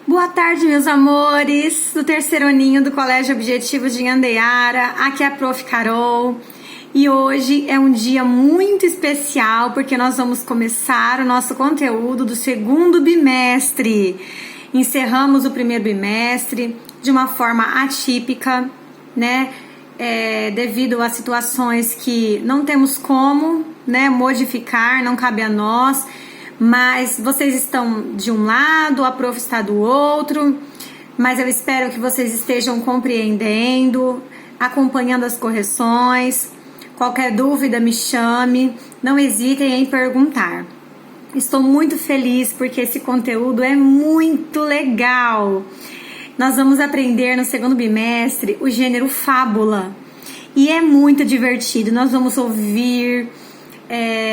Boa tarde, meus amores do terceiro aninho do Colégio Objetivo de Andeara. Aqui é a Prof. Carol e hoje é um dia muito especial porque nós vamos começar o nosso conteúdo do segundo bimestre. Encerramos o primeiro bimestre de uma forma atípica, né? Devido a situações que não temos como, né, modificar, não cabe a nós. Mas vocês estão de um lado, a prof está do outro, mas eu espero que vocês estejam compreendendo, acompanhando as correções. Qualquer dúvida me chame, não hesitem em perguntar. Estou muito feliz porque esse conteúdo é muito legal. Nós vamos aprender no segundo bimestre o gênero fábula e é muito divertido. Nós vamos ouvir,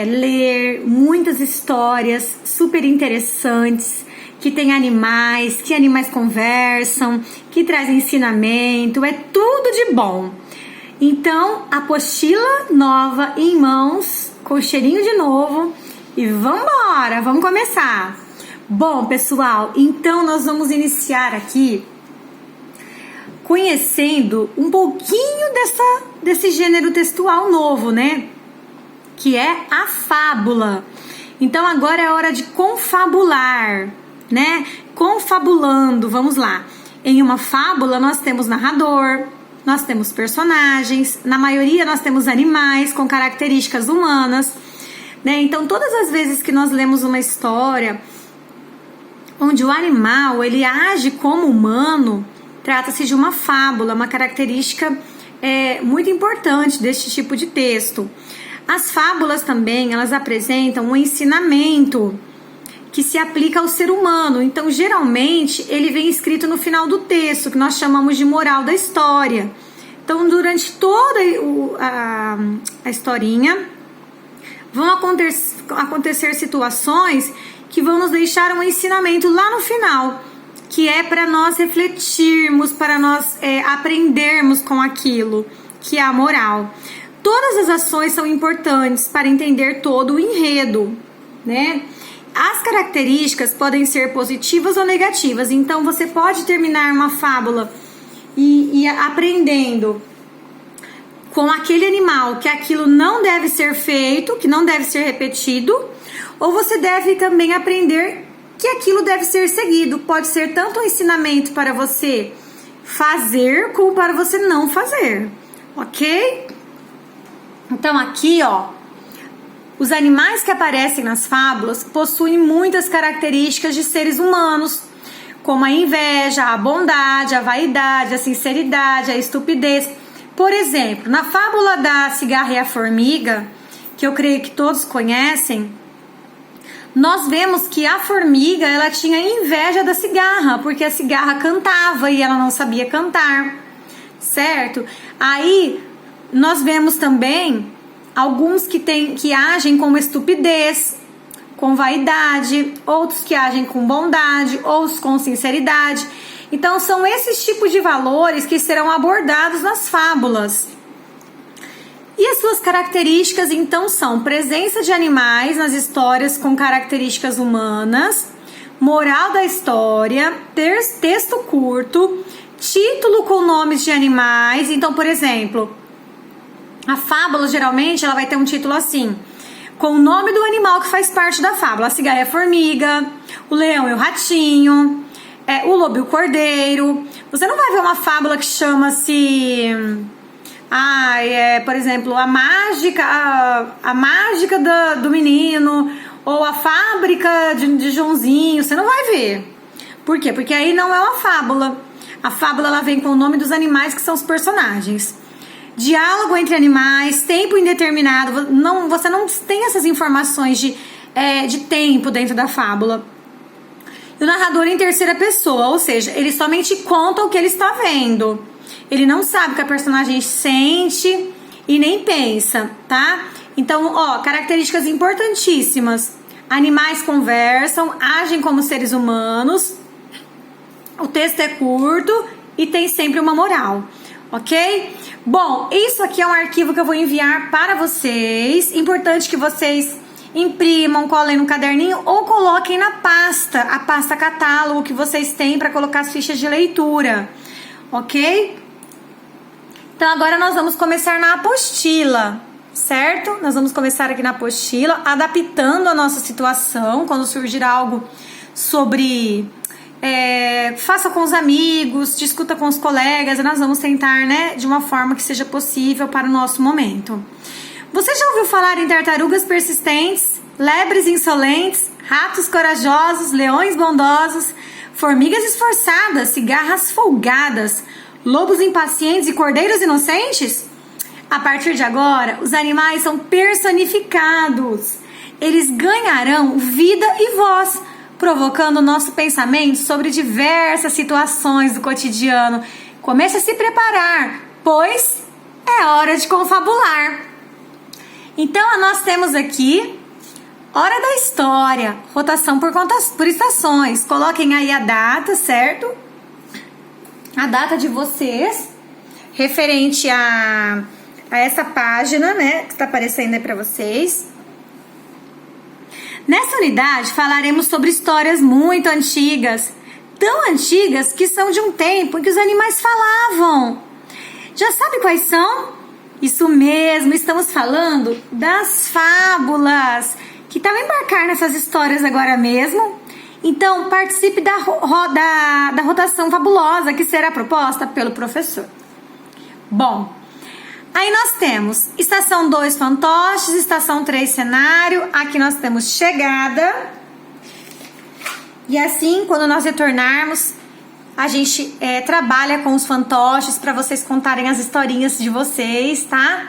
ler muitas histórias super interessantes, que tem animais, que animais conversam, que trazem ensinamento, é tudo de bom. Então, apostila nova em mãos, com cheirinho de novo, e vambora, vamos começar. Bom, pessoal, então nós vamos iniciar aqui conhecendo um pouquinho desse gênero textual novo, né? Que é a fábula. Então agora é hora de confabular, né? Confabulando, vamos lá. Em uma fábula nós temos narrador, nós temos personagens, na maioria nós temos animais com características humanas, né? Então todas as vezes que nós lemos uma história onde o animal ele age como humano, trata-se de uma fábula, uma característica muito importante deste tipo de texto. As fábulas também, elas apresentam um ensinamento que se aplica ao ser humano. Então, geralmente, ele vem escrito no final do texto, que nós chamamos de moral da história. Então, durante toda a historinha, vão acontecer situações que vão nos deixar um ensinamento lá no final, que é para nós refletirmos, para nós aprendermos com aquilo, que é a moral. Todas as ações são importantes para entender todo o enredo, né? As características podem ser positivas ou negativas, então você pode terminar uma fábula e aprendendo com aquele animal que aquilo não deve ser feito, que não deve ser repetido, ou você deve também aprender que aquilo deve ser seguido. Pode ser tanto um ensinamento para você fazer como para você não fazer, ok? Então aqui, ó, os animais que aparecem nas fábulas possuem muitas características de seres humanos, como a inveja, a bondade, a vaidade, a sinceridade, a estupidez. Por exemplo, na fábula da cigarra e a formiga, que eu creio que todos conhecem, nós vemos que a formiga ela tinha inveja da cigarra, porque a cigarra cantava e ela não sabia cantar, certo? Aí nós vemos também alguns que agem com estupidez, com vaidade, outros que agem com bondade, outros com sinceridade. Então são esses tipos de valores que serão abordados nas fábulas. E as suas características então são presença de animais nas histórias com características humanas, moral da história, texto curto, título com nomes de animais. Então, por exemplo, a fábula, geralmente, ela vai ter um título assim, com o nome do animal que faz parte da fábula. A cigarra e a formiga, o leão e o ratinho, o lobo e o cordeiro. Você não vai ver uma fábula que chama-se, por exemplo, a mágica do menino, ou a fábrica de Joãozinho. Você não vai ver. Por quê? Porque aí não é uma fábula. A fábula, ela vem com o nome dos animais que são os personagens. Diálogo entre animais, tempo indeterminado, você não tem essas informações de tempo dentro da fábula. E o narrador em terceira pessoa, ou seja, ele somente conta o que ele está vendo. Ele não sabe o que a personagem sente e nem pensa, tá? Então, características importantíssimas. Animais conversam, agem como seres humanos, o texto é curto e tem sempre uma moral. Ok? Bom, isso aqui é um arquivo que eu vou enviar para vocês. Importante que vocês Imprimam, colhem no caderninho ou coloquem na pasta, a pasta catálogo que vocês têm para colocar as fichas de leitura, ok? Então agora nós vamos começar na apostila, certo? Nós vamos começar aqui na apostila, adaptando a nossa situação, quando surgir algo sobre... faça com os amigos, discuta com os colegas, nós vamos tentar, né, de uma forma que seja possível para o nosso momento. Você já ouviu falar em tartarugas persistentes, lebres insolentes, ratos corajosos, leões bondosos, formigas esforçadas, cigarras folgadas, lobos impacientes e cordeiros inocentes? A partir de agora, os animais são personificados. Eles ganharão vida e voz, provocando nosso pensamento sobre diversas situações do cotidiano. Comece a se preparar, pois é hora de confabular. Então, nós temos aqui hora da história, rotação por estações. Coloquem aí a data, certo? A data de vocês, referente a essa página, né, que está aparecendo aí para vocês. Nessa unidade falaremos sobre histórias muito antigas, tão antigas que são de um tempo em que os animais falavam. Já sabe quais são? Isso mesmo, estamos falando das fábulas, que tal embarcar nessas histórias agora mesmo? Então participe da rotação fabulosa que será proposta pelo professor. Bom, aí nós temos estação 2 fantoches, estação 3 cenário, aqui nós temos chegada. E assim, quando nós retornarmos, a gente trabalha com os fantoches para vocês contarem as historinhas de vocês, tá?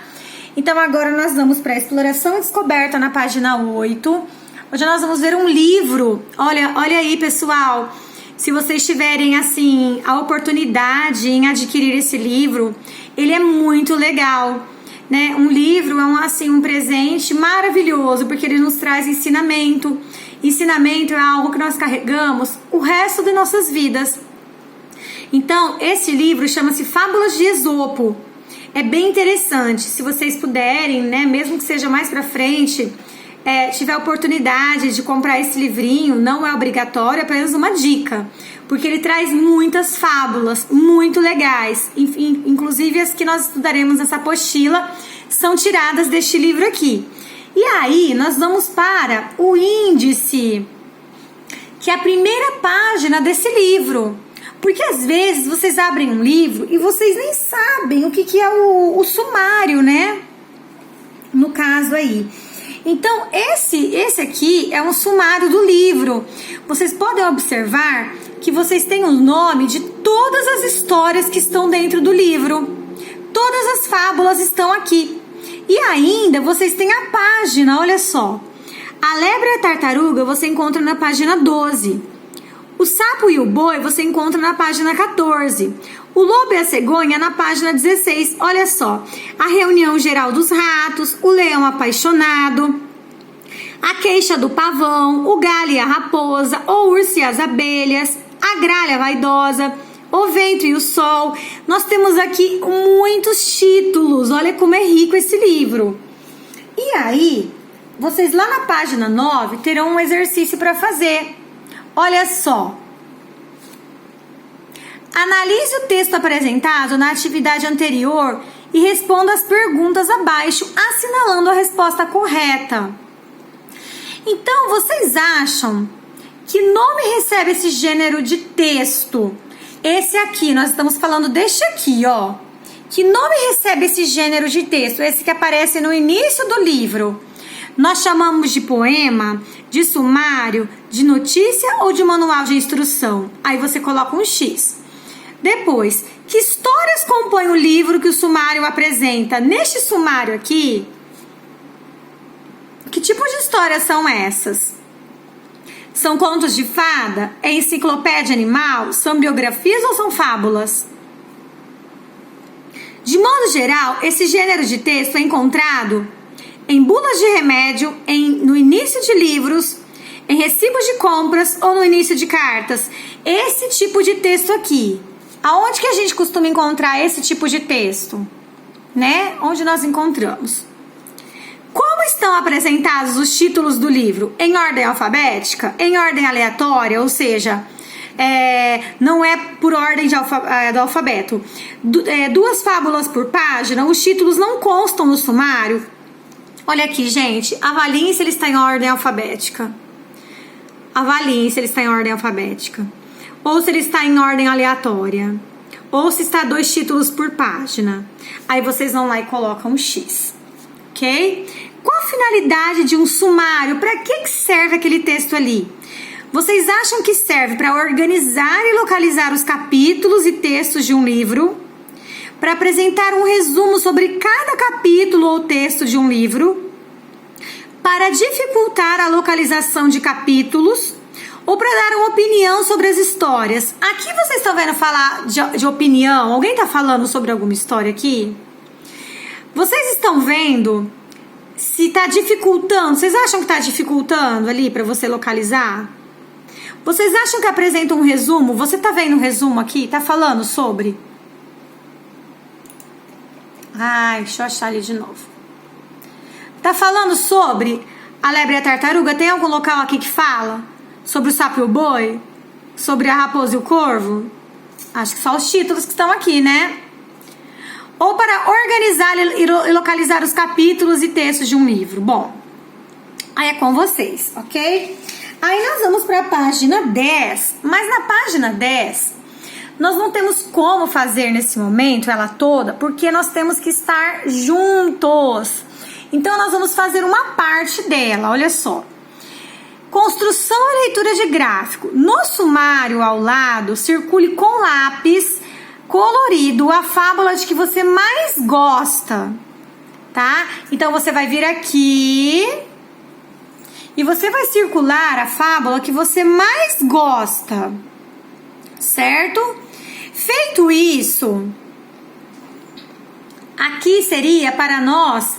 Então agora nós vamos para a exploração e descoberta na página 8. Hoje nós vamos ver um livro. Olha aí, pessoal. Se vocês tiverem, assim, a oportunidade em adquirir esse livro, ele é muito legal, né? Um livro é um presente maravilhoso, porque ele nos traz ensinamento. Ensinamento é algo que nós carregamos o resto de nossas vidas. Então, esse livro chama-se Fábulas de Esopo. É bem interessante. Se vocês puderem, né, mesmo que seja mais pra frente, tiver a oportunidade de comprar esse livrinho, não é obrigatório, é apenas uma dica. Porque ele traz muitas fábulas muito legais. Enfim, inclusive as que nós estudaremos nessa apostila são tiradas deste livro aqui. E aí, nós vamos para o índice, que é a primeira página desse livro. Porque às vezes vocês abrem um livro e vocês nem sabem o que é o sumário, né? No caso aí. Então, esse aqui é um sumário do livro. Vocês podem observar que vocês têm o nome de todas as histórias que estão dentro do livro. Todas as fábulas estão aqui. E ainda vocês têm a página, olha só. A lebre e a tartaruga você encontra na página 12. O sapo e o boi você encontra na página 14. O lobo e a cegonha na página 16. Olha só. A reunião geral dos ratos, o leão apaixonado, a queixa do pavão, o galho e a raposa, o urso e as abelhas, a gralha vaidosa, o vento e o sol. Nós temos aqui muitos títulos. Olha como é rico esse livro. E aí, vocês lá na página 9 terão um exercício para fazer. Olha só. Analise o texto apresentado na atividade anterior e responda as perguntas abaixo, assinalando a resposta correta. Então, vocês acham que nome recebe esse gênero de texto? Esse aqui, nós estamos falando deste aqui, ó. Que nome recebe esse gênero de texto? Esse que aparece no início do livro. Nós chamamos de poema, de sumário, de notícia ou de manual de instrução? Aí você coloca um X. Depois, que histórias compõem o livro que o sumário apresenta? Neste sumário aqui, que tipo de histórias são essas? São contos de fada? É enciclopédia animal? São biografias ou são fábulas? De modo geral, esse gênero de texto é encontrado em bulas de remédio, no início de livros, em recibos de compras ou no início de cartas. Esse tipo de texto aqui. Aonde que a gente costuma encontrar esse tipo de texto? Né? Onde nós encontramos? Como estão apresentados os títulos do livro? Em ordem alfabética? Em ordem aleatória? Ou seja, não é por ordem do alfabeto. 2 fábulas por página, os títulos não constam no sumário. Olha aqui, gente, avaliem se ele está em ordem alfabética. Avaliem se ele está em ordem alfabética. Ou se ele está em ordem aleatória. Ou se está 2 títulos por página. Aí vocês vão lá e colocam um X. Ok? Qual a finalidade de um sumário? Para que serve aquele texto ali? Vocês acham que serve para organizar e localizar os capítulos e textos de um livro? Para apresentar um resumo sobre cada capítulo ou texto de um livro? Para dificultar a localização de capítulos? Ou para dar uma opinião sobre as histórias? Aqui vocês estão vendo falar de opinião? Alguém está falando sobre alguma história aqui? Vocês estão vendo se está dificultando? Vocês acham que está dificultando ali para você localizar? Vocês acham que apresenta um resumo? Você tá vendo um resumo aqui? Tá falando sobre? Ai, deixa eu achar ali de novo. Tá falando sobre a lebre e a tartaruga? Tem algum local aqui que fala? Sobre o sapo e o boi? Sobre a raposa e o corvo? Acho que só os títulos que estão aqui, né? Ou para organizar e localizar os capítulos e textos de um livro. Bom, aí é com vocês, ok? Aí nós vamos para a página 10, mas na página 10, nós não temos como fazer nesse momento ela toda, porque nós temos que estar juntos. Então nós vamos fazer uma parte dela, olha só. Construção e leitura de gráfico. No sumário ao lado, circule com lápis colorido a fábula de que você mais gosta, tá? Então você vai vir aqui e você vai circular a fábula que você mais gosta, certo? Feito isso, aqui seria para nós,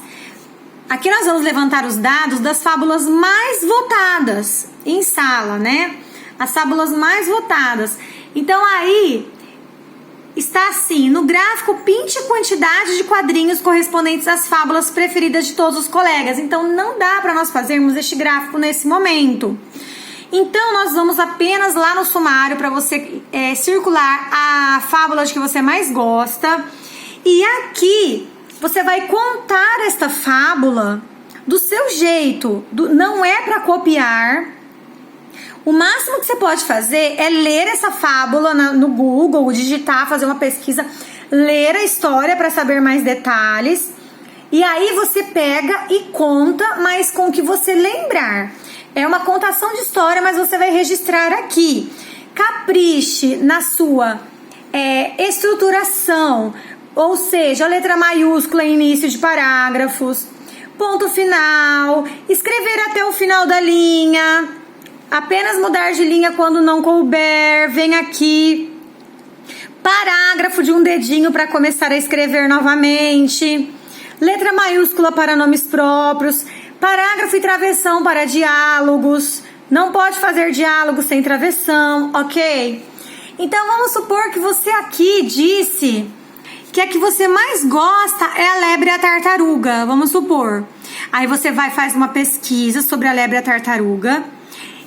aqui nós vamos levantar os dados das fábulas mais votadas em sala, né? As fábulas mais votadas. Então aí está assim, no gráfico pinte a quantidade de quadrinhos correspondentes às fábulas preferidas de todos os colegas. Então não dá para nós fazermos este gráfico nesse momento. Então nós vamos apenas lá no sumário para você circular a fábula de que você mais gosta. E aqui você vai contar esta fábula do seu jeito. Não é para copiar. O máximo que você pode fazer é ler essa fábula no Google, digitar, fazer uma pesquisa, ler a história para saber mais detalhes. E aí você pega e conta, mas com o que você lembrar. É uma contação de história, mas você vai registrar aqui. Capriche na sua estruturação, ou seja, a letra maiúscula em início de parágrafos, ponto final, escrever até o final da linha. Apenas mudar de linha quando não couber. Vem aqui. Parágrafo de um dedinho para começar a escrever novamente. Letra maiúscula para nomes próprios. Parágrafo e travessão para diálogos. Não pode fazer diálogo sem travessão, ok? Então vamos supor que você aqui disse que a que você mais gosta é a lebre e a tartaruga. Vamos supor. Aí você faz uma pesquisa sobre a lebre e a tartaruga.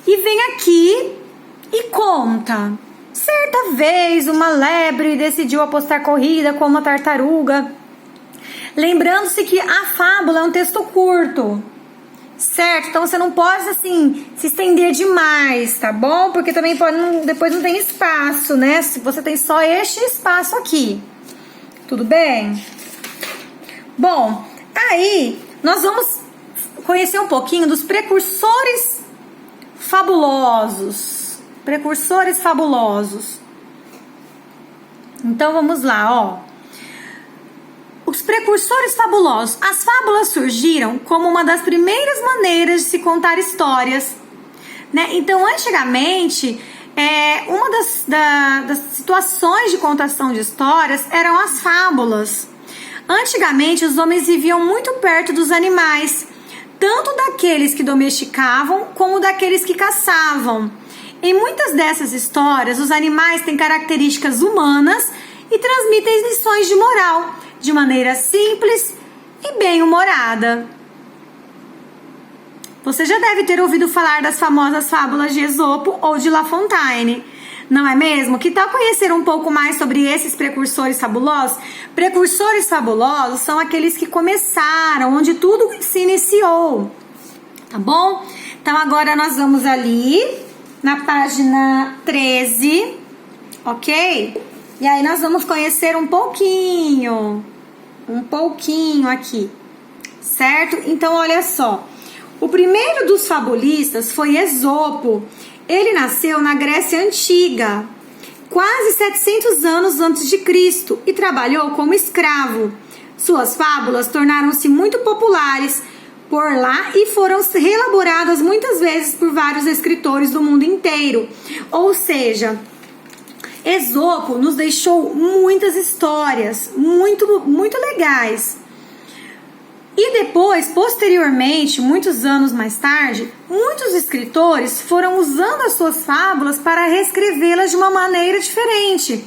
E vem aqui e conta. Certa vez, uma lebre decidiu apostar corrida com uma tartaruga. Lembrando-se que a fábula é um texto curto, certo? Então você não pode, assim, se estender demais, tá bom? Porque também depois não tem espaço, né? Se você tem só este espaço aqui. Tudo bem? Bom, aí nós vamos conhecer um pouquinho dos precursores fabulosos. Precursores fabulosos. Então vamos lá, ó. Os precursores fabulosos. As fábulas surgiram como uma das primeiras maneiras de se contar histórias, né? Então, antigamente, uma das situações de contação de histórias eram as fábulas. Antigamente, os homens viviam muito perto dos animais, tanto daqueles que domesticavam como daqueles que caçavam. Em muitas dessas histórias, os animais têm características humanas e transmitem lições de moral de maneira simples e bem-humorada. Você já deve ter ouvido falar das famosas fábulas de Esopo ou de La Fontaine, não é mesmo? Que tal conhecer um pouco mais sobre esses precursores fabulosos? Precursores fabulosos são aqueles que começaram, onde tudo se iniciou, tá bom? Então agora nós vamos ali na página 13, ok? E aí nós vamos conhecer um pouquinho aqui, certo? Então olha só, o primeiro dos fabulistas foi Esopo. Ele nasceu na Grécia Antiga, quase 700 anos antes de Cristo, e trabalhou como escravo. Suas fábulas tornaram-se muito populares por lá e foram reelaboradas muitas vezes por vários escritores do mundo inteiro. Ou seja, Esopo nos deixou muitas histórias muito legais. E depois, posteriormente, muitos anos mais tarde, muitos escritores foram usando as suas fábulas para reescrevê-las de uma maneira diferente.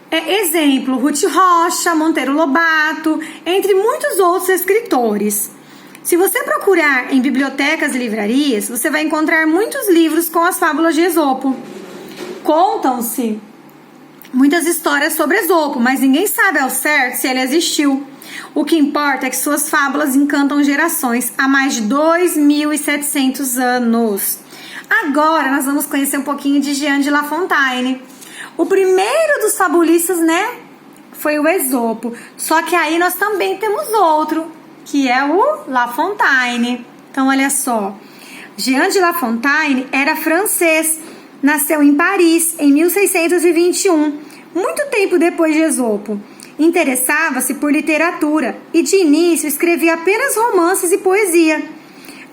Exemplo, Ruth Rocha, Monteiro Lobato, entre muitos outros escritores. Se você procurar em bibliotecas e livrarias, você vai encontrar muitos livros com as fábulas de Esopo. Contam-se muitas histórias sobre Esopo, mas ninguém sabe ao certo se ele existiu. O que importa é que suas fábulas encantam gerações há mais de 2.700 anos. Agora nós vamos conhecer um pouquinho de Jean de La Fontaine. O primeiro dos fabulistas, né, foi o Esopo. Só que aí nós também temos outro, que é o La Fontaine. Então olha só, Jean de La Fontaine era francês. Nasceu em Paris em 1621, muito tempo depois de Esopo. Interessava-se por literatura e de início escrevia apenas romances e poesia.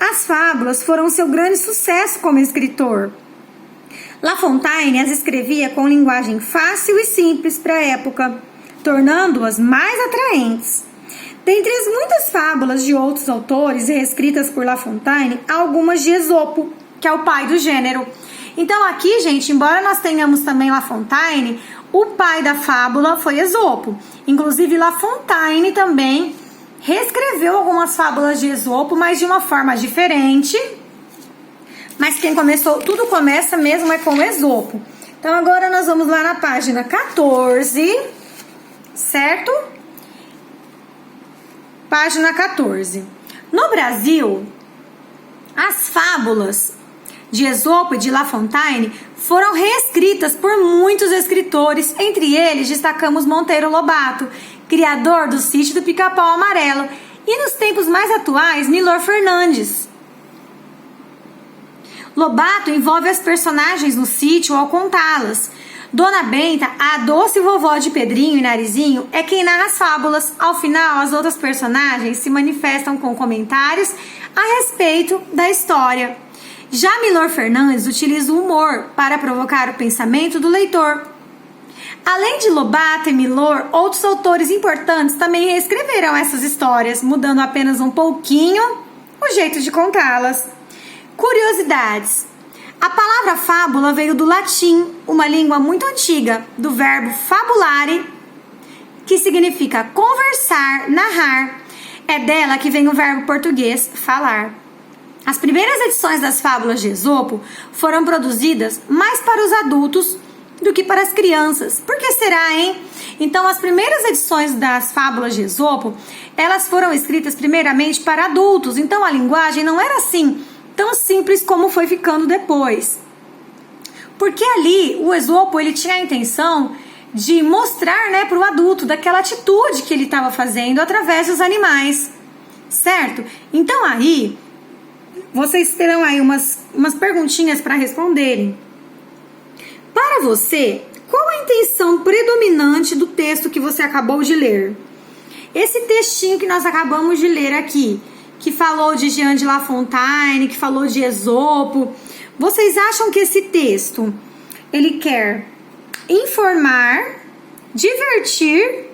As fábulas foram seu grande sucesso como escritor. La Fontaine as escrevia com linguagem fácil e simples para a época, tornando-as mais atraentes. Dentre as muitas fábulas de outros autores reescritas por La Fontaine, há algumas de Esopo, que é o pai do gênero. Então aqui, gente, embora nós tenhamos também La Fontaine, o pai da fábula foi Esopo. Inclusive, La Fontaine também reescreveu algumas fábulas de Esopo, mas de uma forma diferente. Mas quem começou, tudo começa mesmo é com Esopo. Então agora nós vamos lá na página 14, certo? Página 14. No Brasil, as fábulas de Esopo e de La Fontaine foram reescritas por muitos escritores, entre eles destacamos Monteiro Lobato, criador do Sítio do Pica-Pau Amarelo, e nos tempos mais atuais, Milor Fernandes. Lobato envolve as personagens no sítio ao contá-las. Dona Benta, a doce vovó de Pedrinho e Narizinho, é quem narra as fábulas. Ao final, as outras personagens se manifestam com comentários a respeito da história. Já Milor Fernandes utiliza o humor para provocar o pensamento do leitor. Além de Lobato e Milor, outros autores importantes também reescreveram essas histórias, mudando apenas um pouquinho o jeito de contá-las. Curiosidades. A palavra fábula veio do latim, uma língua muito antiga, do verbo fabulare, que significa conversar, narrar. É dela que vem o verbo português falar. As primeiras edições das fábulas de Esopo foram produzidas mais para os adultos do que para as crianças. Por que será, hein? Então, as primeiras edições das fábulas de Esopo, elas foram escritas primeiramente para adultos. Então, a linguagem não era assim tão simples como foi ficando depois. Porque ali, o Esopo, ele tinha a intenção de mostrar, né, para o adulto daquela atitude que ele estava fazendo através dos animais, certo? Então, aí vocês terão aí umas perguntinhas para responderem. Para você, qual a intenção predominante do texto que você acabou de ler? Esse textinho que nós acabamos de ler aqui, que falou de Jean de La Fontaine, que falou de Esopo, vocês acham que esse texto, ele quer informar, divertir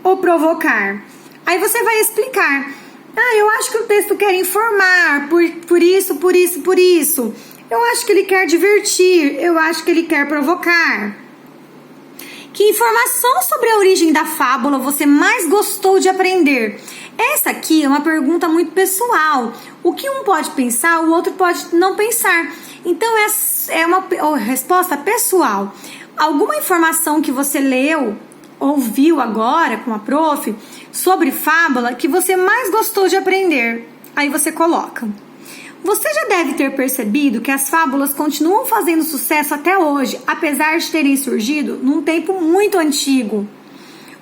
ou provocar? Aí você vai explicar. Eu acho que o texto quer informar, por isso. Eu acho que ele quer divertir, eu acho que ele quer provocar. Que informação sobre a origem da fábula você mais gostou de aprender? Essa aqui é uma pergunta muito pessoal. O que um pode pensar, o outro pode não pensar. Então, é uma resposta pessoal. Alguma informação que você leu, ouviu agora com a prof, sobre fábula que você mais gostou de aprender? Aí você coloca. Você já deve ter percebido que as fábulas continuam fazendo sucesso até hoje, apesar de terem surgido num tempo muito antigo.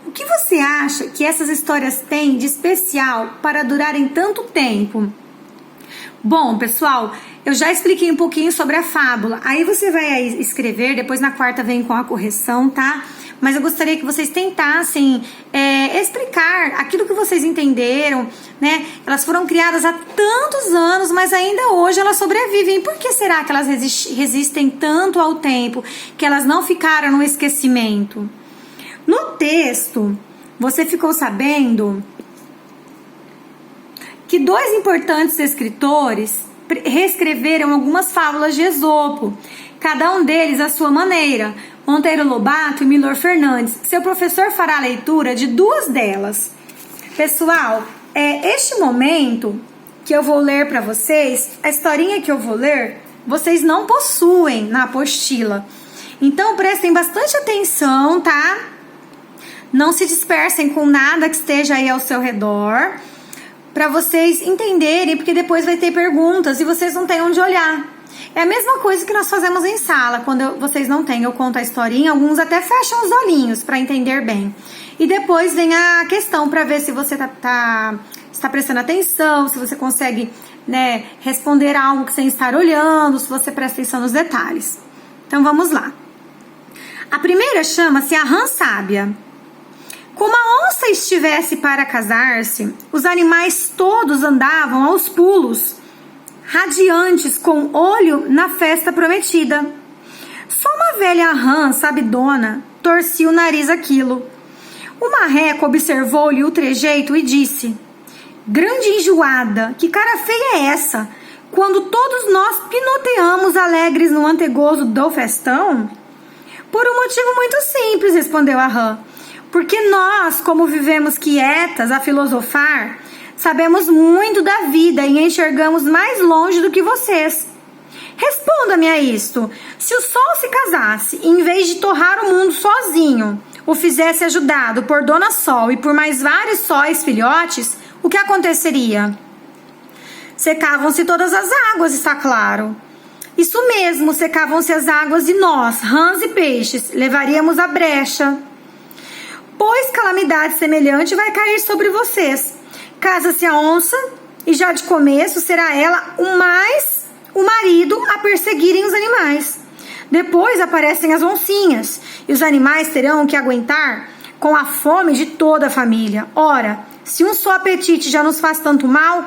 O que você acha que essas histórias têm de especial para durarem tanto tempo? Bom, pessoal, eu já expliquei um pouquinho sobre a fábula. Aí você vai escrever, depois na quarta vem com a correção, tá? Mas eu gostaria que vocês tentassem explicar aquilo que vocês entenderam, né? Elas foram criadas há tantos anos, mas ainda hoje elas sobrevivem. Por que será que elas resistem tanto ao tempo, que elas não ficaram no esquecimento? No texto, você ficou sabendo que 2 importantes escritores reescreveram algumas fábulas de Esopo, cada um deles à sua maneira. Monteiro Lobato e Milor Fernandes. Seu professor fará a leitura de 2 delas. Pessoal, este momento que eu vou ler para vocês, a historinha que eu vou ler, vocês não possuem na apostila. Então prestem bastante atenção, tá? Não se dispersem com nada que esteja aí ao seu redor, para vocês entenderem, porque depois vai ter perguntas e vocês não têm onde olhar. É a mesma coisa que nós fazemos em sala, quando vocês não têm, eu conto a historinha, alguns até fecham os olhinhos para entender bem. E depois vem a questão para ver se você está prestando atenção, se você consegue, né, responder algo sem estar olhando, se você presta atenção nos detalhes. Então vamos lá. A primeira chama-se a Rã Sábia. Como a onça estivesse para casar-se, os animais todos andavam aos pulos, radiantes com olho na festa prometida. Só uma velha rã sabidona torcia o nariz àquilo. O marreco observou-lhe o trejeito e disse: grande enjoada, que cara feia é essa, quando todos nós pinoteamos alegres no antegozo do festão? Por um motivo muito simples, respondeu a rã, porque nós, como vivemos quietas a filosofar, sabemos muito da vida e enxergamos mais longe do que vocês. Responda-me a isto. Se o sol se casasse e, em vez de torrar o mundo sozinho, o fizesse ajudado por Dona Sol e por mais vários sóis filhotes, o que aconteceria? Secavam-se todas as águas, está claro. Isso mesmo, secavam-se as águas e nós, rãs e peixes, levaríamos a brecha. Pois calamidade semelhante vai cair sobre vocês. Casa-se a onça e já de começo será ela o marido a perseguirem os animais. Depois aparecem as oncinhas e os animais terão que aguentar com a fome de toda a família. Ora, se um só apetite já nos faz tanto mal,